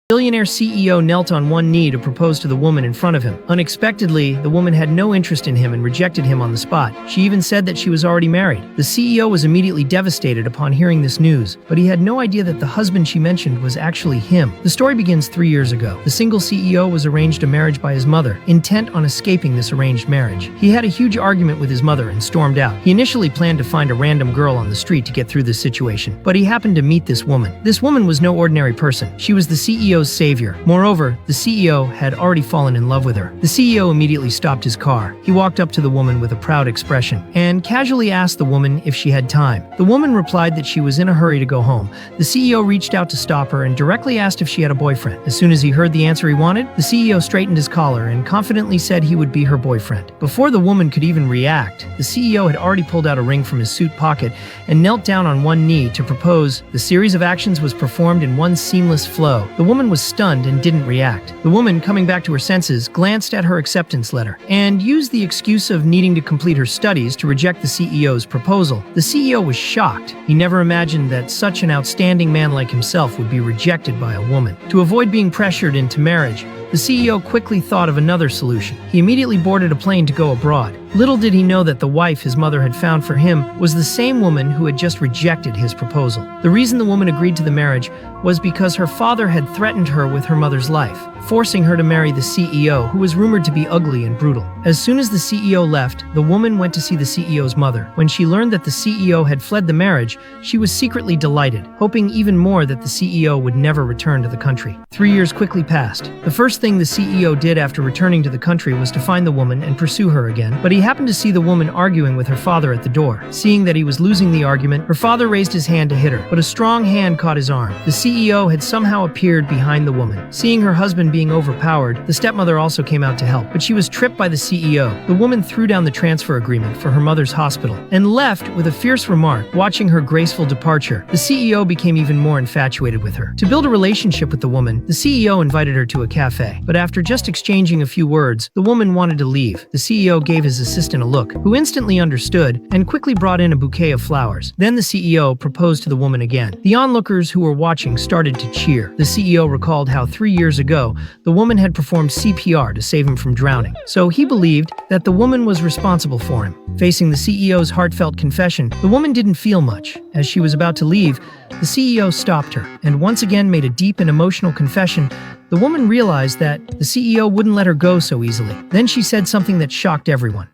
Billionaire CEO knelt on one knee to propose to the woman in front of him. Unexpectedly, the woman had no interest in him and rejected him on the spot. She even said that she was already married. The CEO was immediately devastated upon hearing this news, but he had no idea that the husband she mentioned was actually him. The story begins 3 years ago. The single CEO was arranged a marriage by his mother, intent on escaping this arranged marriage. He had a huge argument with his mother and stormed out. He initially planned to find a random girl on the street to get through this situation, but he happened to meet this woman. This woman was no ordinary person. She was the CEO's savior. Moreover, the CEO had already fallen in love with her. The CEO immediately stopped his car. He walked up to the woman with a proud expression and casually asked the woman if she had time. The woman replied that she was in a hurry to go home. The CEO reached out to stop her and directly asked if she had a boyfriend. As soon as he heard the answer he wanted, the CEO straightened his collar and confidently said he would be her boyfriend. Before the woman could even react, the CEO had already pulled out a ring from his suit pocket and knelt down on one knee to propose. The series of actions was performed in one seamless flow. The woman was stunned and didn't react. The woman, coming back to her senses, glanced at her acceptance letter and used the excuse of needing to complete her studies to reject the CEO's proposal. The CEO was shocked. He never imagined that such an outstanding man like himself would be rejected by a woman. To avoid being pressured into marriage, the CEO quickly thought of another solution. He immediately boarded a plane to go abroad. Little did he know that the wife his mother had found for him was the same woman who had just rejected his proposal. The reason the woman agreed to the marriage was because her father had threatened her with her mother's life, forcing her to marry the CEO, who was rumored to be ugly and brutal. As soon as the CEO left, the woman went to see the CEO's mother. When she learned that the CEO had fled the marriage, she was secretly delighted, hoping even more that the CEO would never return to the country. 3 years quickly passed. The first thing the CEO did after returning to the country was to find the woman and pursue her again, but he happened to see the woman arguing with her father at the door. Seeing that he was losing the argument, her father raised his hand to hit her, but a strong hand caught his arm. The CEO had somehow appeared behind the woman. Seeing her husband being overpowered, the stepmother also came out to help, but she was tripped by the CEO. The woman threw down the transfer agreement for her mother's hospital and left with a fierce remark. Watching her graceful departure, the CEO became even more infatuated with her. To build a relationship with the woman, the CEO invited her to a cafe, but after just exchanging a few words, the woman wanted to leave. The CEO gave his assistant a look, who instantly understood and quickly brought in a bouquet of flowers. Then the CEO proposed to the woman again. The onlookers who were watching started to cheer. The CEO recalled how 3 years ago, the woman had performed CPR to save him from drowning, so he believed that the woman was responsible for him. Facing the CEO's heartfelt confession, the woman didn't feel much. As she was about to leave, the CEO stopped her and once again made a deep and emotional confession. The woman realized that the CEO wouldn't let her go so easily. Then she said something that shocked everyone.